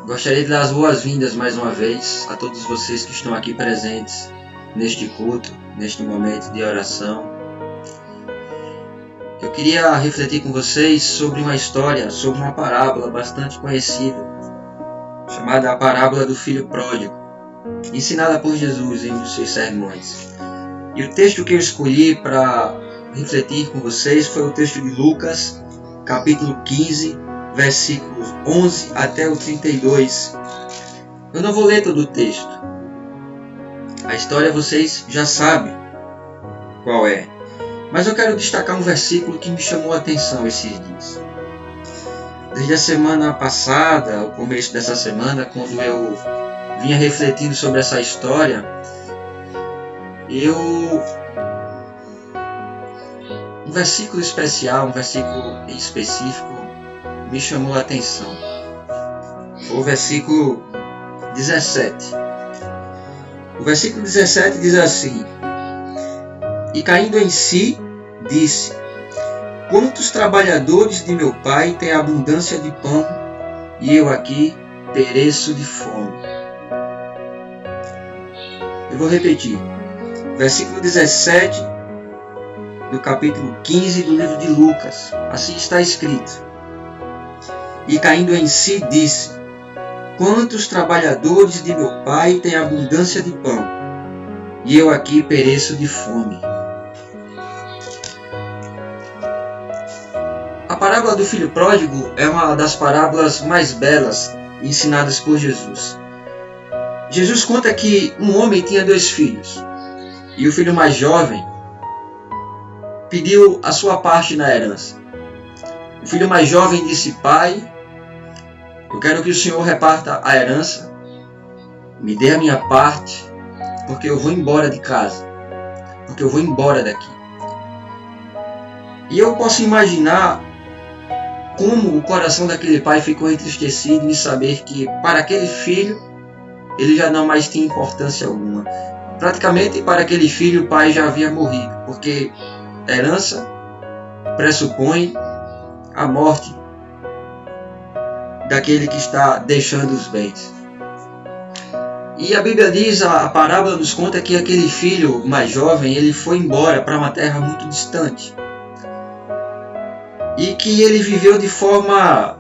Gostaria de dar as boas-vindas mais uma vez a todos vocês que estão aqui presentes neste culto, neste momento de oração. Eu queria refletir com vocês sobre uma história, sobre uma parábola bastante conhecida, chamada a parábola do filho pródigo, ensinada por Jesus em um dos seus sermões. E o texto que eu escolhi para refletir com vocês foi o texto de Lucas, capítulo 15, versículos 11 até o 32. Eu não vou ler todo o texto. A história vocês já sabem qual é. Mas eu quero destacar um versículo que me chamou a atenção esses dias. Desde a semana passada, o começo dessa semana, quando eu vinha refletindo sobre essa história, um versículo especial, um versículo específico me chamou a atenção. Foi o versículo 17. O versículo 17 diz assim: E caindo em si, disse: Quantos trabalhadores de meu pai têm abundância de pão, e eu aqui pereço de fome. Eu vou repetir. Versículo 17 do capítulo 15 do livro de Lucas. Assim está escrito: E caindo em si, disse: Quantos trabalhadores de meu pai têm abundância de pão, e eu aqui pereço de fome. A parábola do filho pródigo é uma das parábolas mais belas ensinadas por Jesus. Jesus conta que um homem tinha 2 filhos, e o filho mais jovem pediu a sua parte na herança. O filho mais jovem disse: Pai, eu quero que o Senhor reparta a herança, me dê a minha parte, porque eu vou embora de casa, porque eu vou embora daqui. E eu posso imaginar como o coração daquele pai ficou entristecido em saber que para aquele filho ele já não mais tinha importância alguma. Praticamente para aquele filho o pai já havia morrido, porque a herança pressupõe a morte daquele que está deixando os bens. E a Bíblia diz, a parábola nos conta que aquele filho mais jovem, ele foi embora para uma terra muito distante. E que ele viveu de forma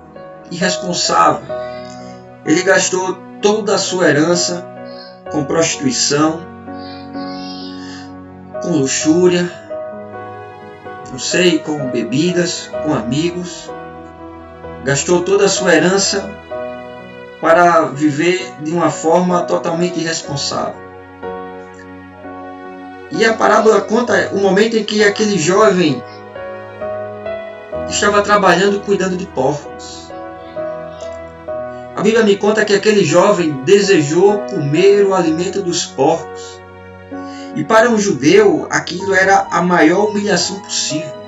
irresponsável. Ele gastou toda a sua herança com prostituição, com luxúria, não sei, com bebidas, com amigos. Gastou toda a sua herança para viver de uma forma totalmente irresponsável. E a parábola conta o momento em que aquele jovem estava trabalhando cuidando de porcos. A Bíblia me conta que aquele jovem desejou comer o alimento dos porcos. E para um judeu aquilo era a maior humilhação possível.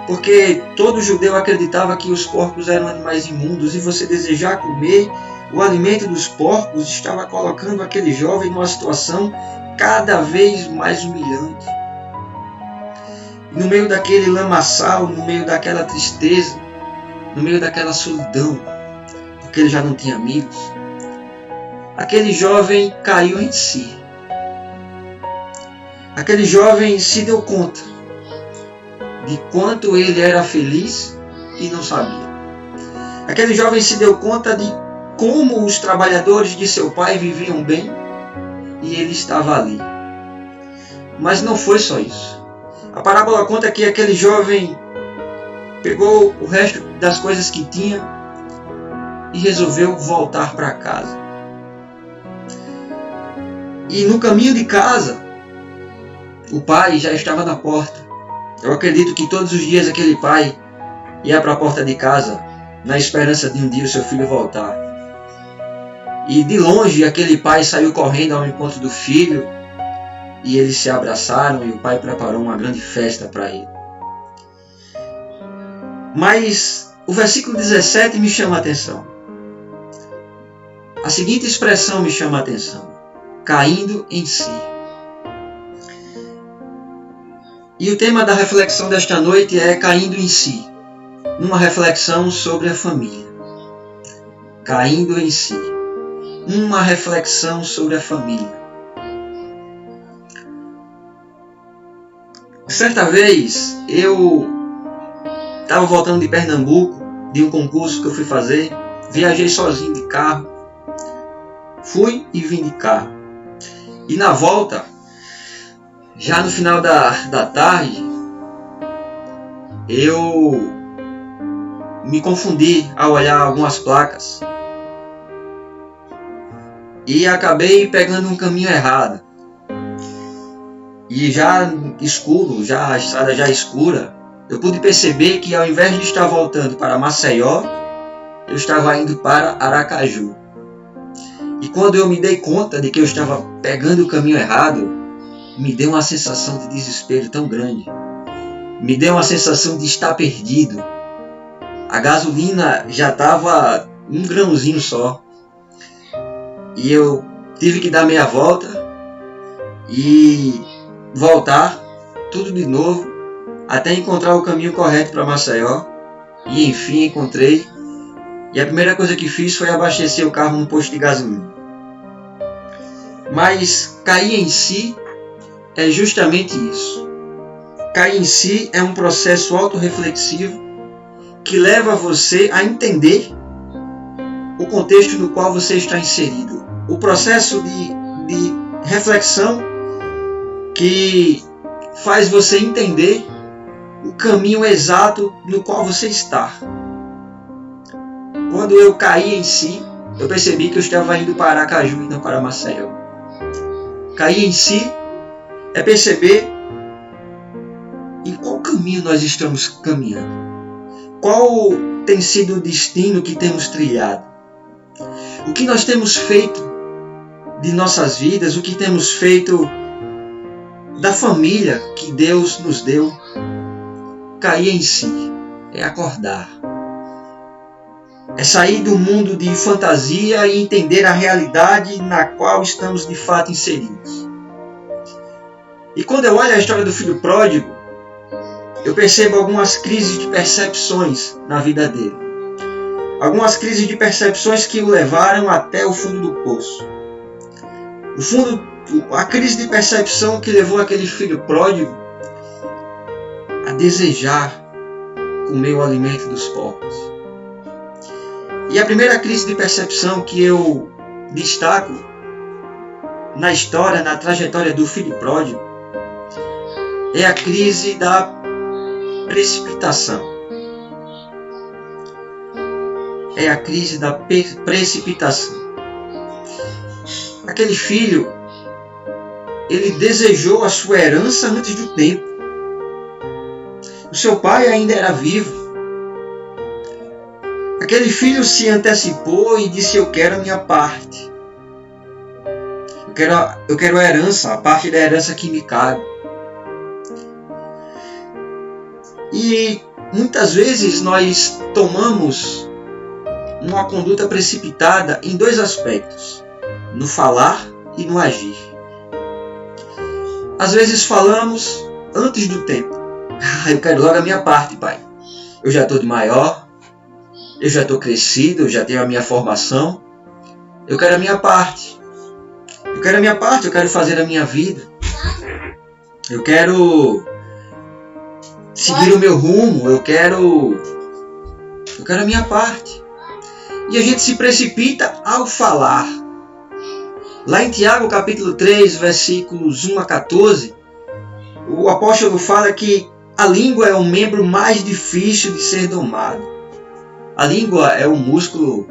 Porque todo judeu acreditava que os porcos eram animais imundos, e você desejar comer o alimento dos porcos estava colocando aquele jovem numa situação cada vez mais humilhante. No meio daquele lamaçal, no meio daquela tristeza, no meio daquela solidão, porque ele já não tinha amigos, aquele jovem caiu em si. Aquele jovem se deu conta de quanto ele era feliz e não sabia. Aquele jovem se deu conta de como os trabalhadores de seu pai viviam bem e ele estava ali. Mas não foi só isso. A parábola conta que aquele jovem pegou o resto das coisas que tinha e resolveu voltar para casa. E no caminho de casa, o pai já estava na porta. Eu acredito que todos os dias aquele pai ia para a porta de casa na esperança de um dia o seu filho voltar. E de longe aquele pai saiu correndo ao encontro do filho e eles se abraçaram e o pai preparou uma grande festa para ele. Mas o versículo 17 me chama a atenção. A seguinte expressão me chama a atenção: caindo em si. E o tema da reflexão desta noite é caindo em si, uma reflexão sobre a família. caindo em si. Uma reflexão sobre a família. Certa vez eu estava voltando de Pernambuco, de um concurso que eu fui fazer. Viajei sozinho de carro. Fui e vim de carro. E na volta, já no final da tarde, eu me confundi ao olhar algumas placas e acabei pegando um caminho errado. E já escuro, a estrada já escura, eu pude perceber que ao invés de estar voltando para Maceió, eu estava indo para Aracaju. E quando eu me dei conta de que eu estava pegando o caminho errado, me deu uma sensação de desespero tão grande. Me deu uma sensação de estar perdido. A gasolina já estava um grãozinho só. E eu tive que dar meia volta e voltar tudo de novo até encontrar o caminho correto para Maceió. E enfim encontrei. E a primeira coisa que fiz foi abastecer o carro no posto de gasolina. Mas cair em si é justamente isso. Cair em si é um processo autorreflexivo que leva você a entender o contexto no qual você está inserido. O processo de reflexão que faz você entender o caminho exato no qual você está. Quando eu caí em si, eu percebi que eu estava indo para Aracaju e não para Maceió. Cair em si é perceber em qual caminho nós estamos caminhando. Qual tem sido o destino que temos trilhado? O que nós temos feito de nossas vidas, o que temos feito da família que Deus nos deu. Cair em si é acordar. É sair do mundo de fantasia e entender a realidade na qual estamos de fato inseridos. E quando eu olho a história do filho pródigo, eu percebo algumas crises de percepções na vida dele. Algumas crises de percepções que o levaram até o fundo do poço. A crise de percepção que levou aquele filho pródigo a desejar comer o alimento dos porcos. E a primeira crise de percepção que eu destaco na história, na trajetória do filho pródigo, é a crise da precipitação. É a crise da precipitação. Aquele filho, ele desejou a sua herança antes do tempo. O seu pai ainda era vivo. Aquele filho se antecipou e disse: eu quero a minha parte. Eu quero a herança, a parte da herança que me cabe. E muitas vezes nós tomamos uma conduta precipitada em dois aspectos: no falar e no agir. Às vezes falamos antes do tempo. Eu quero logo a minha parte, pai. Eu já estou de maior, eu já estou crescido, eu já tenho a minha formação. Eu quero a minha parte. Eu quero a minha parte, eu quero fazer a minha vida. Eu quero seguir o meu rumo, eu quero a minha parte. E a gente se precipita ao falar. Lá em Tiago capítulo 3, versículos 1 a 14, o apóstolo fala que a língua é o membro mais difícil de ser domado. A língua é o músculo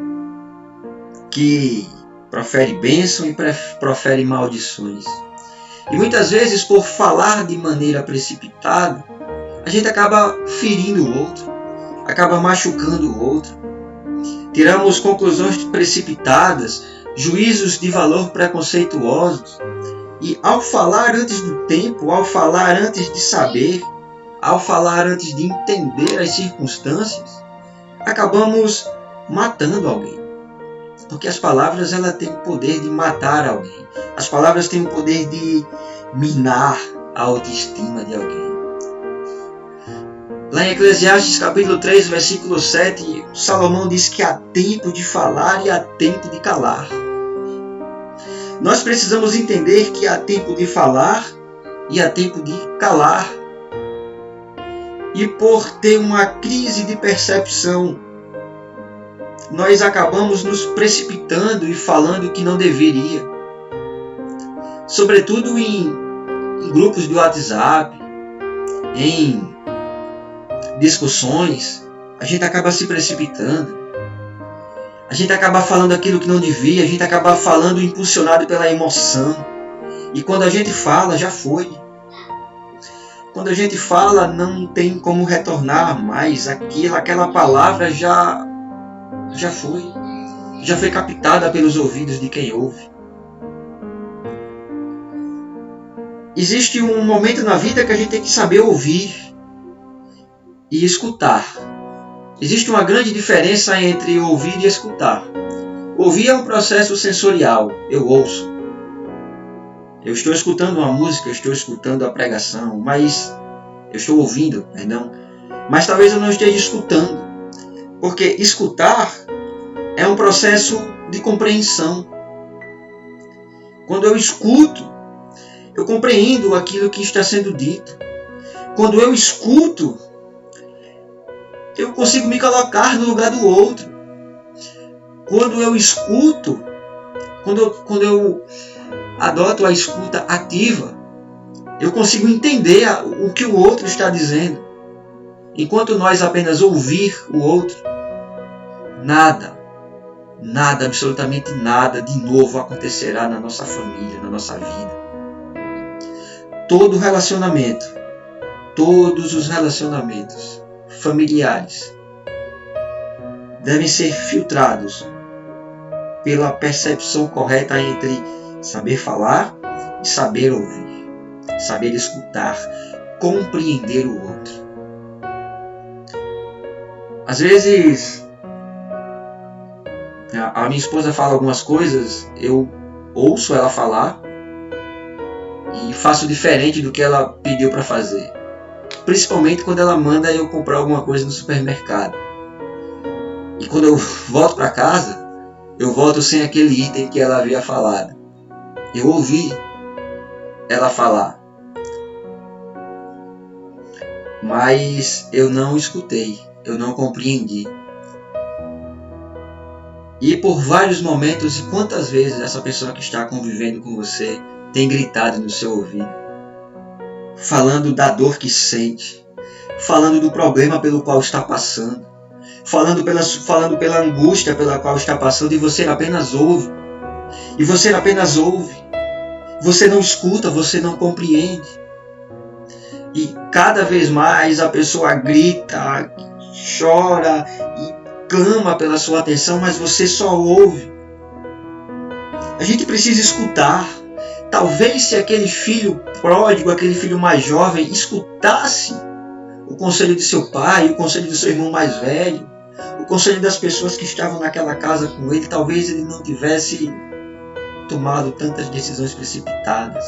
que profere bênção e profere maldições. E muitas vezes, por falar de maneira precipitada, a gente acaba ferindo o outro, acaba machucando o outro. Tiramos conclusões precipitadas, juízos de valor preconceituosos. E ao falar antes do tempo, ao falar antes de saber, ao falar antes de entender as circunstâncias, acabamos matando alguém. Porque as palavras elas têm o poder de matar alguém. As palavras têm o poder de minar a autoestima de alguém. Lá Lá em Eclesiastes capítulo 3, versículo 7, Salomão diz que há tempo de falar e há tempo de calar. Nós precisamos entender que há tempo de falar e há tempo de calar. E por ter uma crise de percepção, nós acabamos nos precipitando e falando o que não deveria. Sobretudo em grupos de WhatsApp, em discussões, a gente acaba se precipitando. A gente acaba falando aquilo que não devia, a gente acaba falando impulsionado pela emoção. E quando a gente fala, já foi. Quando a gente fala, não tem como retornar mais. Aquela palavra já foi captada pelos ouvidos de quem ouve. Existe um momento na vida que a gente tem que saber ouvir e escutar. Existe uma grande diferença entre ouvir e escutar. Ouvir é um processo sensorial. Eu ouço. Eu estou escutando uma música, eu estou escutando a pregação, mas eu estou ouvindo, perdão. Mas talvez eu não esteja escutando. Porque escutar é um processo de compreensão. Quando eu escuto, eu compreendo aquilo que está sendo dito. Quando eu escuto, eu consigo me colocar no lugar do outro. Quando eu escuto, quando eu adoto a escuta ativa, eu consigo entender o que o outro está dizendo. Enquanto nós apenas ouvir o outro, nada, absolutamente nada de novo acontecerá na nossa família, na nossa vida. Todo relacionamento, todos os relacionamentos familiares devem ser filtrados pela percepção correta entre saber falar e saber ouvir, saber escutar, compreender o outro. Às vezes, a minha esposa fala algumas coisas, eu ouço ela falar e faço diferente do que ela pediu para fazer. Principalmente quando ela manda eu comprar alguma coisa no supermercado. E quando eu volto para casa, eu volto sem aquele item que ela havia falado. Eu ouvi ela falar, mas eu não escutei, eu não compreendi. E por vários momentos, e quantas vezes essa pessoa que está convivendo com você tem gritado no seu ouvido, falando da dor que sente, falando do problema pelo qual está passando, falando pela angústia pela qual está passando, e você apenas ouve. E você apenas ouve. Você não escuta, você não compreende. E cada vez mais a pessoa grita, chora e clama pela sua atenção, mas você só ouve. A gente precisa escutar. Talvez se aquele filho pródigo, aquele filho mais jovem, escutasse o conselho de seu pai, o conselho do seu irmão mais velho, o conselho das pessoas que estavam naquela casa com ele, talvez ele não tivesse tomado tantas decisões precipitadas.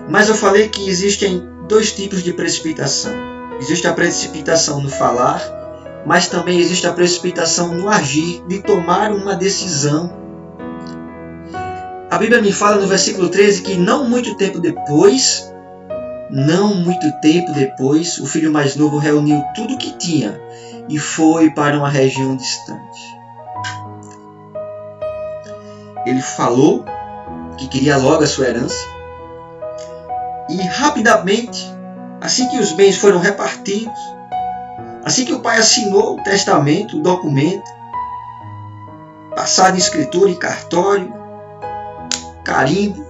Mas eu falei que existem dois tipos de precipitação. Existe a precipitação no falar, mas também existe a precipitação no agir, de tomar uma decisão. A Bíblia me fala no versículo 13 que não muito tempo depois, o filho mais novo reuniu tudo o que tinha e foi para uma região distante. Ele falou que queria logo a sua herança e rapidamente, assim que os bens foram repartidos, assim que o pai assinou o testamento, o documento, passado em escritura, em cartório, carimbo,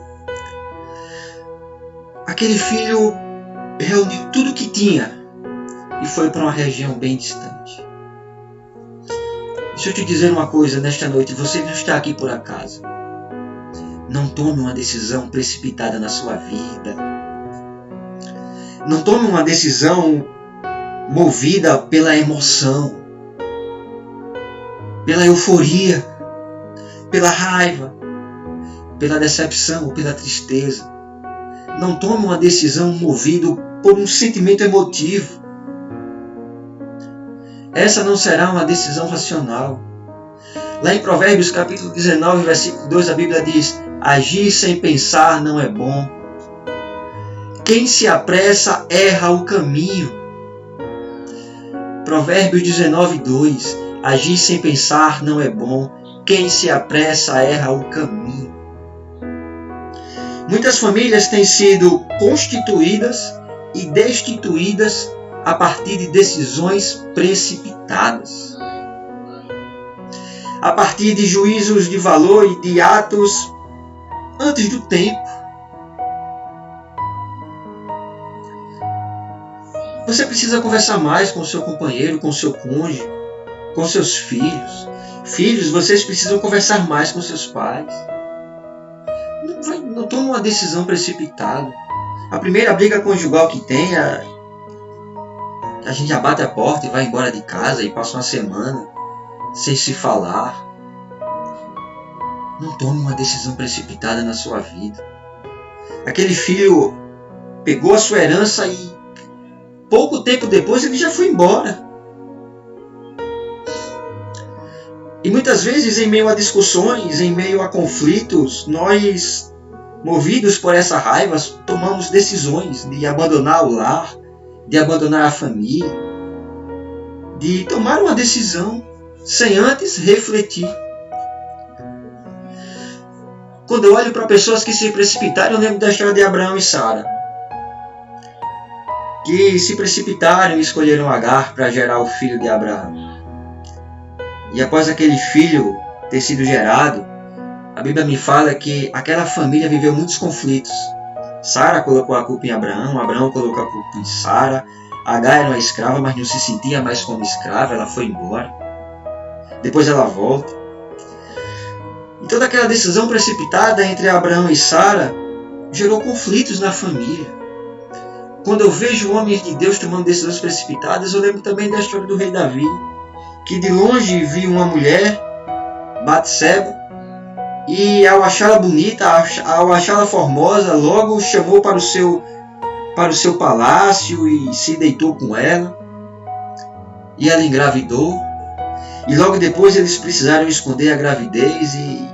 aquele filho reuniu tudo o que tinha e foi para uma região bem distante. Deixa eu te dizer uma coisa nesta noite, você não está aqui por acaso. Não tome uma decisão precipitada na sua vida. Não tome uma decisão movida pela emoção, pela euforia, pela raiva, pela decepção ou pela tristeza. Não tome uma decisão movido por um sentimento emotivo. Essa não será uma decisão racional. Lá em Provérbios capítulo 19, versículo 2, a Bíblia diz: agir sem pensar não é bom. Quem se apressa erra o caminho. Provérbios 19, 2. Agir sem pensar não é bom. Quem se apressa erra o caminho. Muitas famílias têm sido constituídas e destituídas a partir de decisões precipitadas, a partir de juízos de valor e de atos antes do tempo. Você precisa conversar mais com o seu companheiro, com o seu cônjuge, com seus filhos. Filhos, vocês precisam conversar mais com seus pais. Não tome uma decisão precipitada. A primeira briga conjugal que tem, a gente já bate a porta e vai embora de casa e passa uma semana sem se falar. Não tome uma decisão precipitada na sua vida. Aquele filho pegou a sua herança e pouco tempo depois ele já foi embora. E muitas vezes, em meio a discussões, em meio a conflitos, nós, movidos por essa raiva, tomamos decisões de abandonar o lar, de abandonar a família, de tomar uma decisão sem antes refletir. Quando eu olho para pessoas que se precipitaram, eu lembro da história de Abraão e Sara, que se precipitaram e escolheram Agar para gerar o filho de Abraão. E após aquele filho ter sido gerado, a Bíblia me fala que aquela família viveu muitos conflitos. Sara colocou a culpa em Abraão, Abraão colocou a culpa em Sara. Agar era uma escrava, mas não se sentia mais como escrava, ela foi embora. Depois ela volta. E toda aquela decisão precipitada entre Abraão e Sara gerou conflitos na família. Quando eu vejo homens de Deus tomando decisões precipitadas, eu lembro também da história do rei Davi, que de longe viu uma mulher, Batseba, e ao achá-la bonita, ao achá-la formosa, logo chamou para o seu palácio e se deitou com ela. E ela engravidou. E logo depois eles precisaram esconder a gravidez e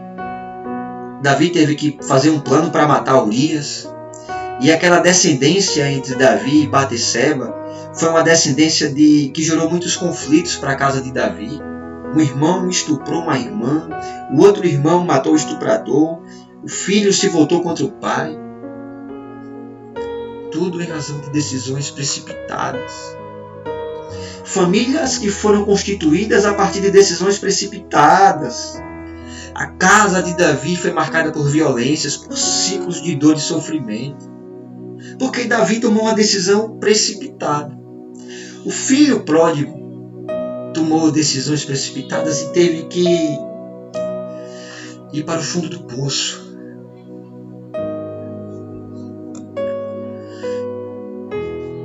Davi teve que fazer um plano para matar Urias. E aquela descendência entre Davi e Batseba foi uma descendência que gerou muitos conflitos para a casa de Davi. Um irmão estuprou uma irmã, o outro irmão matou o estuprador, o filho se voltou contra o pai. Tudo em razão de decisões precipitadas. Famílias que foram constituídas a partir de decisões precipitadas. A casa de Davi foi marcada por violências, por ciclos de dor e sofrimento. Porque Davi tomou uma decisão precipitada. O filho pródigo tomou decisões precipitadas e teve que ir para o fundo do poço.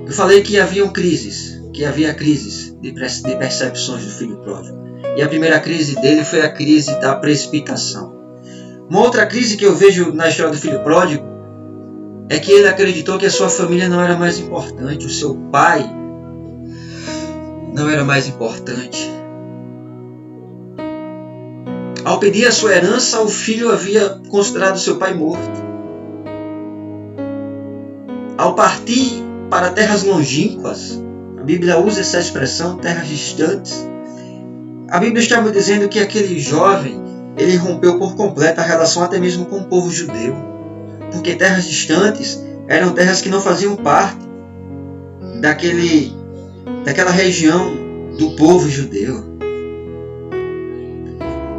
Eu falei que havia crises de percepções do filho pródigo. E a primeira crise dele foi a crise da precipitação. Uma outra crise que eu vejo na história do filho pródigo é que ele acreditou que a sua família não era mais importante, o seu pai não era mais importante. Ao pedir a sua herança, o filho havia considerado seu pai morto. Ao partir para terras longínquas, a Bíblia usa essa expressão, terras distantes. A Bíblia está me dizendo que aquele jovem, ele rompeu por completo a relação até mesmo com o povo judeu. Porque terras distantes eram terras que não faziam parte daquela região do povo judeu.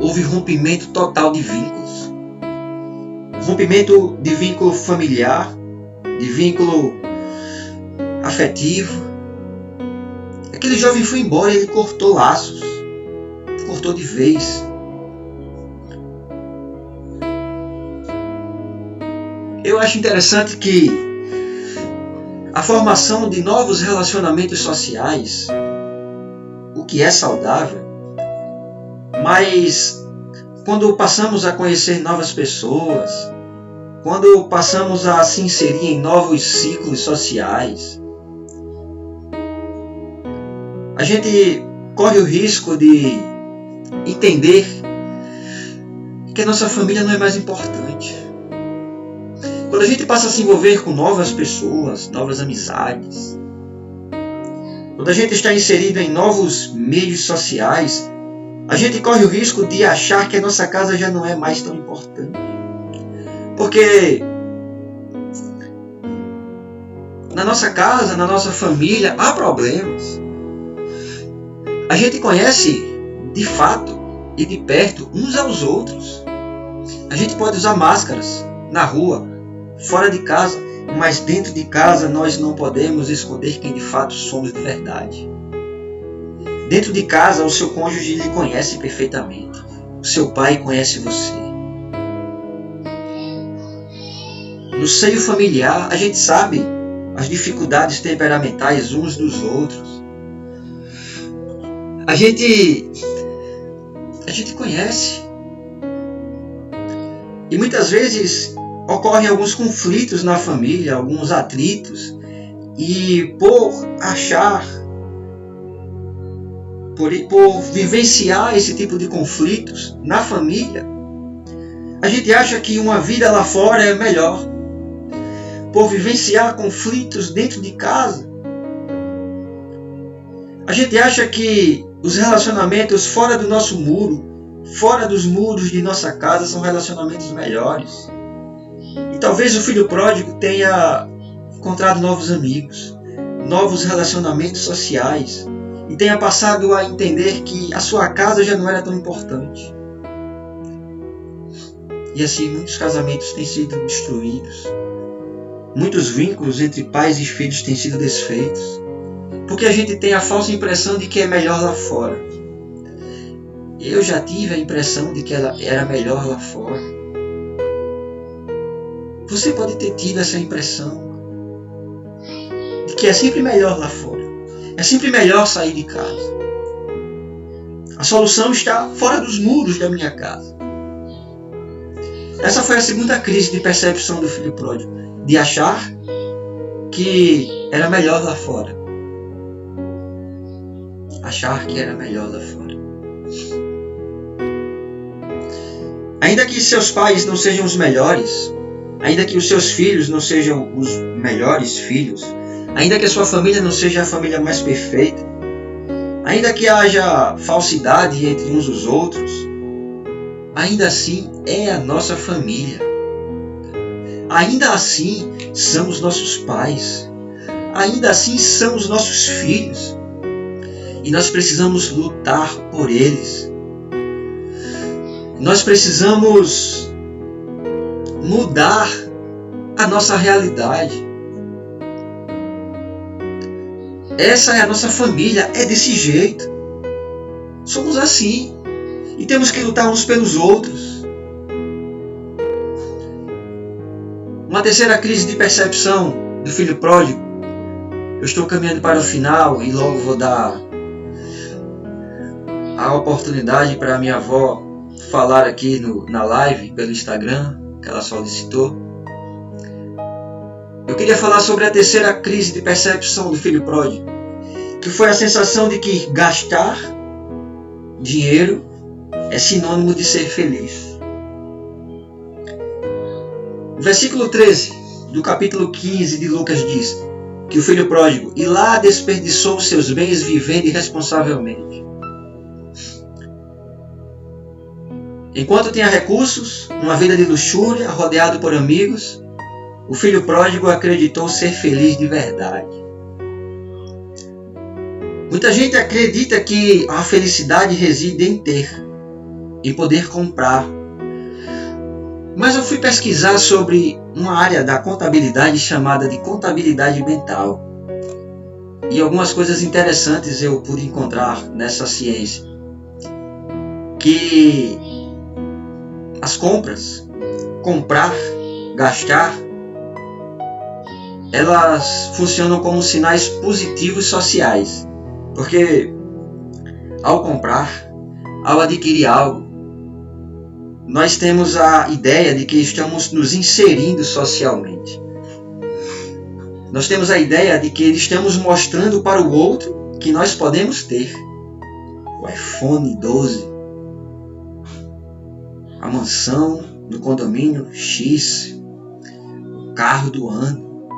Houve rompimento total de vínculos. Rompimento de vínculo familiar, de vínculo afetivo. Aquele jovem foi embora, ele cortou laços. Cortou de vez. Eu acho interessante que a formação de novos relacionamentos sociais, o que é saudável, mas quando passamos a conhecer novas pessoas, quando passamos a se inserir em novos ciclos sociais, a gente corre o risco de entender que a nossa família não é mais importante. Quando a gente passa a se envolver com novas pessoas, novas amizades, quando a gente está inserido em novos meios sociais, a gente corre o risco de achar que a nossa casa já não é mais tão importante. Porque na nossa casa, na nossa família, há problemas. A gente conhece de fato e de perto uns aos outros. A gente pode usar máscaras na rua, fora de casa, mas dentro de casa nós não podemos esconder quem de fato somos de verdade. Dentro de casa, o seu cônjuge lhe conhece perfeitamente. O seu pai conhece você. No seio familiar, a gente sabe as dificuldades temperamentais uns dos outros. A gente conhece. E muitas vezes ocorrem alguns conflitos na família, alguns atritos. E por vivenciar esse tipo de conflitos na família, a gente acha que uma vida lá fora é melhor. Por vivenciar conflitos dentro de casa, a gente acha que os relacionamentos fora do nosso muro, fora dos muros de nossa casa, são relacionamentos melhores. E talvez o filho pródigo tenha encontrado novos amigos, novos relacionamentos sociais, e tenha passado a entender que a sua casa já não era tão importante. E assim muitos casamentos têm sido destruídos. Muitos vínculos entre pais e filhos têm sido desfeitos, porque a gente tem a falsa impressão de que é melhor lá fora. Eu já tive a impressão de que ela era melhor lá fora. Você pode ter tido essa impressão de que é sempre melhor lá fora. É sempre melhor sair de casa. A solução está fora dos muros da minha casa. Essa foi a segunda crise de percepção do filho pródigo, de achar que era melhor lá fora. Achar que era melhor lá fora. Ainda que seus pais não sejam os melhores, ainda que os seus filhos não sejam os melhores filhos, ainda que a sua família não seja a família mais perfeita, ainda que haja falsidade entre uns e os outros, ainda assim é a nossa família. Ainda assim são os nossos pais. Ainda assim são os nossos filhos. E nós precisamos lutar por eles. Nós precisamos mudar a nossa realidade. Essa é a nossa família, é desse jeito. Somos assim. E temos que lutar uns pelos outros. Uma terceira crise de percepção do filho pródigo. Eu estou caminhando para o final e logo vou dar a oportunidade para a minha avó falar aqui na live pelo Instagram, que ela solicitou. Eu queria falar sobre a terceira crise de percepção do filho pródigo, que foi a sensação de que gastar dinheiro é sinônimo de ser feliz. O versículo 13 do capítulo 15 de Lucas diz que o filho pródigo e lá desperdiçou seus bens vivendo irresponsavelmente. Enquanto tinha recursos, uma vida de luxúria, rodeado por amigos, o filho pródigo acreditou ser feliz de verdade. Muita gente acredita que a felicidade reside em ter, em poder comprar. Mas eu fui pesquisar sobre uma área da contabilidade chamada de contabilidade mental. E algumas coisas interessantes eu pude encontrar nessa ciência. Que as compras, comprar, gastar, elas funcionam como sinais positivos sociais. Porque ao comprar, ao adquirir algo, nós temos a ideia de que estamos nos inserindo socialmente. Nós temos a ideia de que estamos mostrando para o outro que nós podemos ter. O iPhone 12, a mansão no condomínio X, o carro do ano,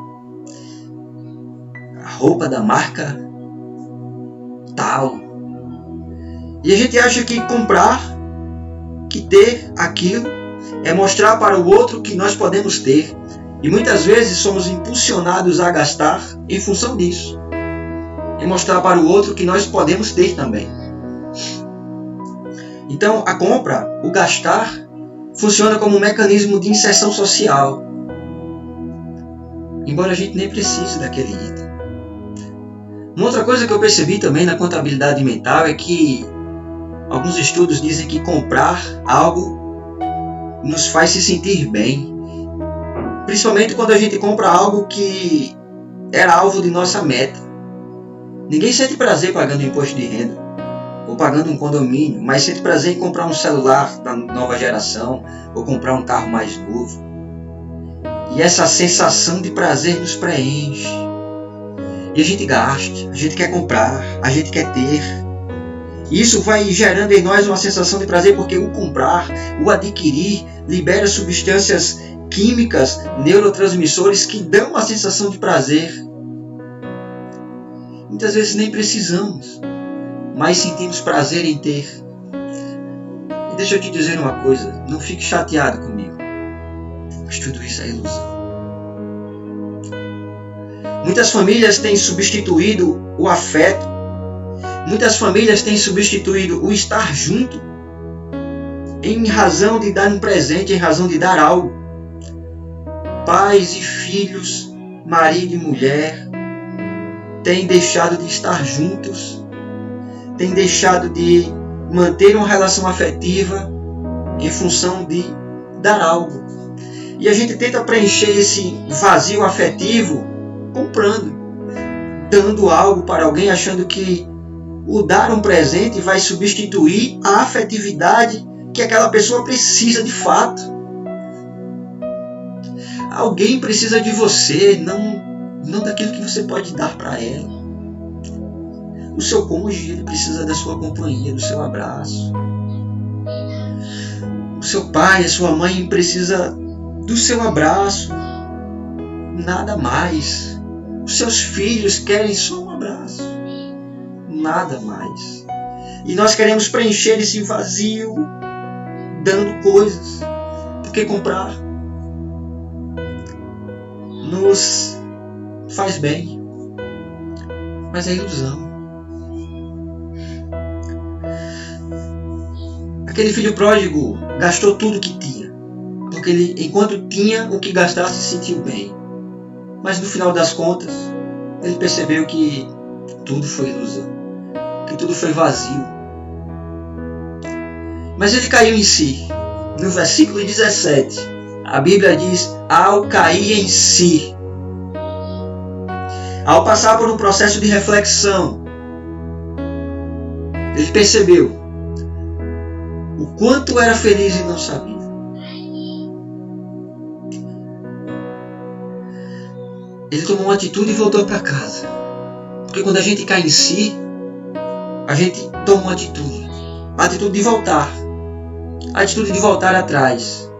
a roupa da marca tal. E a gente acha que comprar, que ter aquilo, é mostrar para o outro que nós podemos ter. E muitas vezes somos impulsionados a gastar em função disso. E mostrar para o outro que nós podemos ter também. Então a compra, o gastar, funciona como um mecanismo de inserção social. Embora a gente nem precise daquele item. Uma outra coisa que eu percebi também na contabilidade mental é que alguns estudos dizem que comprar algo nos faz se sentir bem. Principalmente quando a gente compra algo que era alvo de nossa meta. Ninguém sente prazer pagando imposto de renda ou pagando um condomínio, mas sente prazer em comprar um celular da nova geração ou comprar um carro mais novo. E essa sensação de prazer nos preenche. E a gente gasta, a gente quer comprar, a gente quer ter. E isso vai gerando em nós uma sensação de prazer, porque o comprar, o adquirir, libera substâncias químicas, neurotransmissores que dão uma sensação de prazer. Muitas vezes nem precisamos, mas sentimos prazer em ter. E deixa eu te dizer uma coisa, não fique chateado comigo, mas tudo isso é ilusão. Muitas famílias têm substituído o afeto, muitas famílias têm substituído o estar junto em razão de dar um presente, em razão de dar algo. Pais e filhos, marido e mulher, têm deixado de estar juntos, têm deixado de manter uma relação afetiva em função de dar algo. E a gente tenta preencher esse vazio afetivo comprando, dando algo para alguém, achando que o dar um presente vai substituir a afetividade que aquela pessoa precisa de fato. Alguém precisa de você, não daquilo que você pode dar para ela. O seu cônjuge, ele precisa da sua companhia, do seu abraço. O seu pai, a sua mãe precisa do seu abraço. Nada mais. Os seus filhos querem só um abraço. Nada mais. E nós queremos preencher esse vazio dando coisas. Porque comprar nos faz bem, mas é ilusão. Aquele filho pródigo gastou tudo que tinha, porque ele, enquanto tinha o que gastar, se sentiu bem. Mas no final das contas, ele percebeu que tudo foi ilusão, que tudo foi vazio. Mas ele caiu em si. No versículo 17, a Bíblia diz: ao cair em si, ao passar por um processo de reflexão, ele percebeu o quanto era feliz e não sabia. Ele tomou uma atitude e voltou para casa. Porque quando a gente cai em si, a gente toma uma atitude. A atitude de voltar. A atitude de voltar atrás.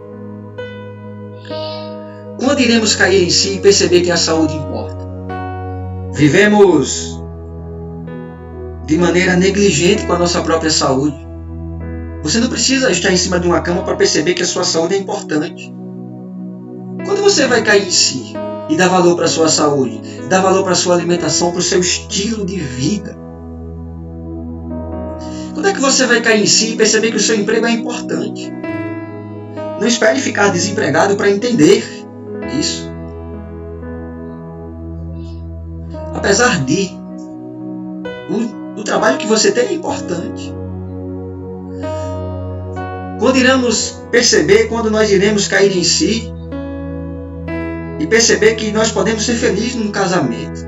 Quando iremos cair em si e perceber que a saúde importa? Vivemos de maneira negligente com a nossa própria saúde. Você não precisa estar em cima de uma cama para perceber que a sua saúde é importante. Quando você vai cair em si e dar valor para a sua saúde, dar valor para a sua alimentação, para o seu estilo de vida? Quando é que você vai cair em si e perceber que o seu emprego é importante? Não espere ficar desempregado para entender isso. Apesar de o trabalho que você tem é importante. Quando iremos perceber, quando nós iremos cair em si e perceber que nós podemos ser felizes num casamento.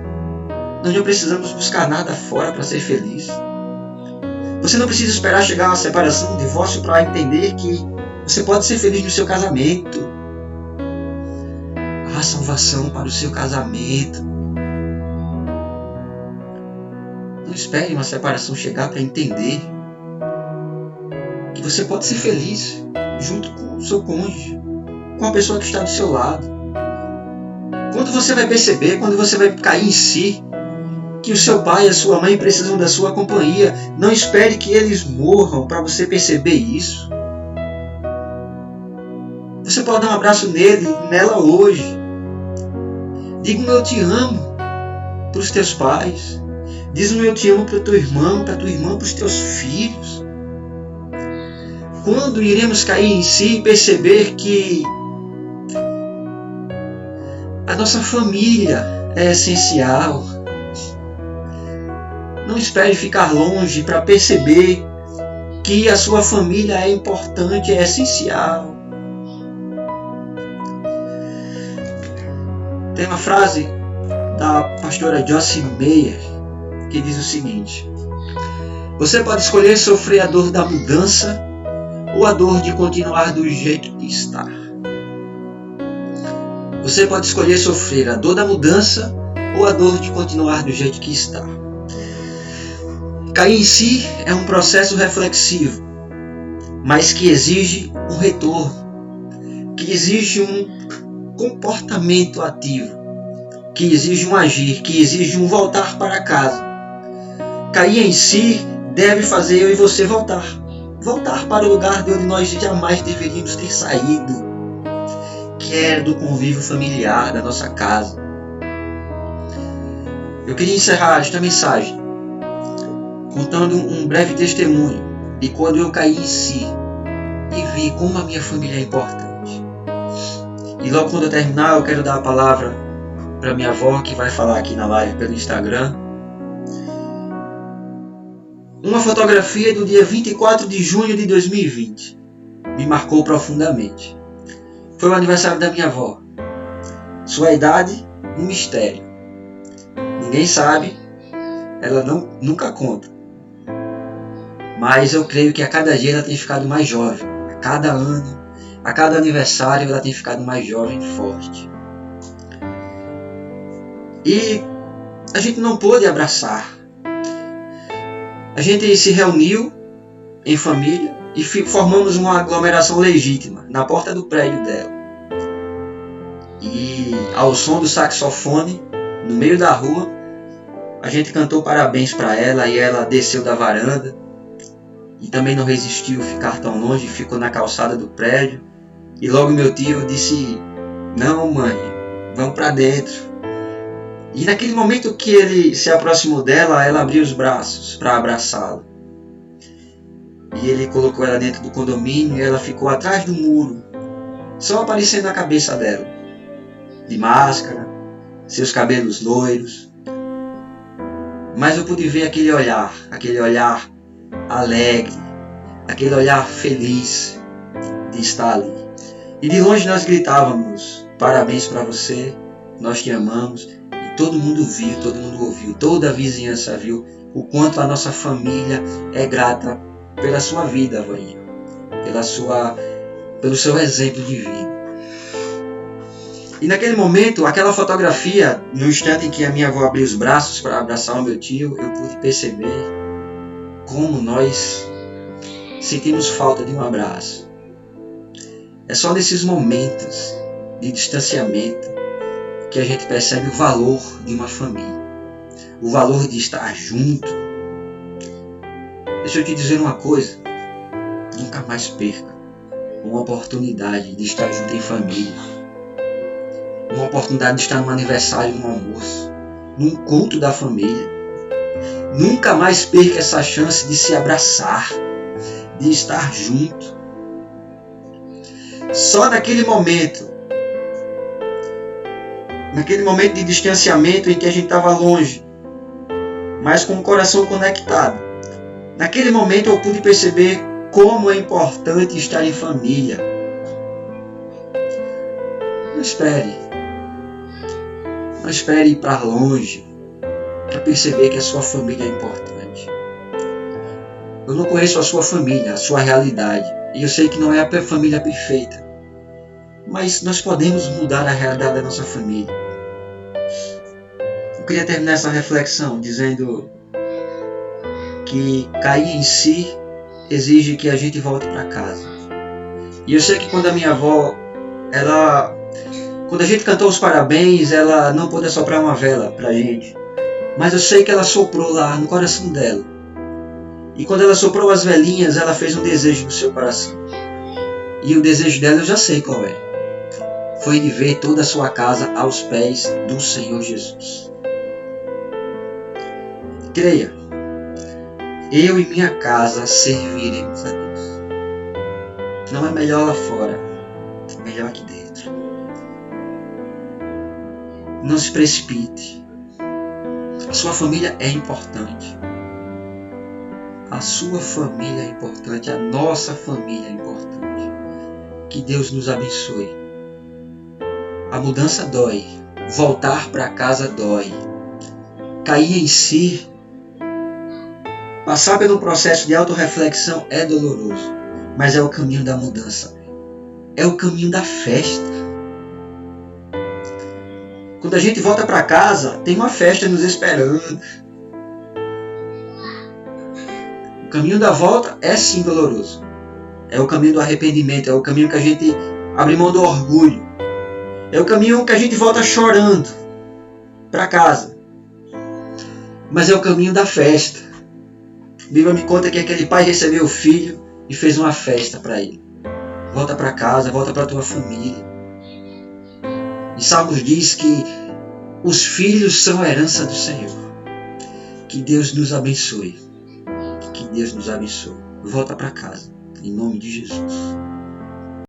Nós não precisamos buscar nada fora para ser feliz. Você não precisa esperar chegar a uma separação, um divórcio para entender que você pode ser feliz no seu casamento. Há salvação para o seu casamento. espere uma separação chegar para entender que você pode ser feliz junto com o seu cônjuge, com a pessoa que está do seu lado. Quando você vai perceber, quando você vai cair em si, que o seu pai e a sua mãe precisam da sua companhia, não espere que eles morram para você perceber isso. Você pode dar um abraço nele, nela hoje. Diga um eu te amo para os teus pais. Diz um eu te amo para o teu irmão, para a tua irmã, para os teus filhos. Quando iremos cair em si e perceber que a nossa família é essencial. Não espere ficar longe para perceber que a sua família é importante, é essencial. Tem uma frase da pastora Joyce Meyer que diz o seguinte: você pode escolher sofrer a dor da mudança ou a dor de continuar do jeito que está. Você pode escolher sofrer a dor da mudança ou a dor de continuar do jeito que está. Cair em si é um processo reflexivo, mas que exige um retorno, que exige um comportamento ativo, que exige um agir, que exige um voltar para casa. Cair em si deve fazer eu e você voltar para o lugar de onde nós jamais deveríamos ter saído, que era do convívio familiar da nossa casa. Eu queria encerrar esta mensagem contando um breve testemunho de quando eu caí em si e vi como a minha família é importante. E logo quando eu terminar, eu quero dar a palavra para minha avó, que vai falar aqui na live pelo Instagram. Uma fotografia do dia 24 de junho de 2020 me marcou profundamente. Foi o aniversário da minha avó. Sua idade, um mistério. Ninguém sabe, ela nunca conta. Mas eu creio que a cada dia ela tem ficado mais jovem. A cada ano, a cada aniversário ela tem ficado mais jovem e forte. E a gente não pôde abraçar. A gente se reuniu em família e formamos uma aglomeração legítima na porta do prédio dela. E ao som do saxofone, no meio da rua, a gente cantou parabéns para ela e ela desceu da varanda e também não resistiu ficar tão longe, ficou na calçada do prédio. E logo meu tio disse: não, mãe, vamos para dentro. E naquele momento que ele se aproximou dela, ela abriu os braços para abraçá-la. E ele colocou ela dentro do condomínio e ela ficou atrás do muro, só aparecendo a cabeça dela, de máscara, seus cabelos loiros. Mas eu pude ver aquele olhar alegre, aquele olhar feliz de estar ali. E de longe nós gritávamos: parabéns para você, nós te amamos. Todo mundo viu, todo mundo ouviu, toda a vizinhança viu o quanto a nossa família é grata pela sua vida, avóinha, pelo seu exemplo de vida. E naquele momento, aquela fotografia, no instante em que a minha avó abriu os braços para abraçar o meu tio, eu pude perceber como nós sentimos falta de um abraço. É só nesses momentos de distanciamento que a gente percebe o valor de uma família, o valor de estar junto. Deixa eu te dizer uma coisa: nunca mais perca uma oportunidade de estar junto em família, uma oportunidade de estar num aniversário, num almoço, num culto da família. Nunca mais perca essa chance de se abraçar, de estar junto. Só naquele momento de distanciamento em que a gente estava longe, mas com o coração conectado, naquele momento eu pude perceber como é importante estar em família. Não espere ir para longe para perceber que a sua família é importante. Eu não conheço a sua família, a sua realidade, e eu sei que não é a família perfeita, mas nós podemos mudar a realidade da nossa família. Eu queria terminar essa reflexão dizendo que cair em si exige que a gente volte para casa. E eu sei que quando a minha avó, quando a gente cantou os parabéns, ela não pôde soprar uma vela pra gente. Mas eu sei que ela soprou lá no coração dela. E quando ela soprou as velinhas, ela fez um desejo no seu coração. E o desejo dela eu já sei qual é. Foi de ver toda a sua casa aos pés do Senhor Jesus. Creia, eu e minha casa serviremos a Deus. Não é melhor lá fora, é melhor aqui dentro. Não se precipite. A sua família é importante. A sua família é importante, a nossa família é importante. Que Deus nos abençoe. A mudança dói, voltar para casa dói. Cair em si, passar pelo processo de autorreflexão é doloroso, mas é o caminho da mudança. É o caminho da festa. Quando a gente volta para casa, tem uma festa nos esperando. O caminho da volta é sim doloroso. É o caminho do arrependimento, é o caminho que a gente abre mão do orgulho. É o caminho que a gente volta chorando para casa. Mas é o caminho da festa. A Bíblia me conta que aquele pai recebeu o filho e fez uma festa para ele. Volta para casa, volta para a tua família. E Salmos diz que os filhos são a herança do Senhor. Que Deus nos abençoe. Que Deus nos abençoe. Volta para casa, em nome de Jesus.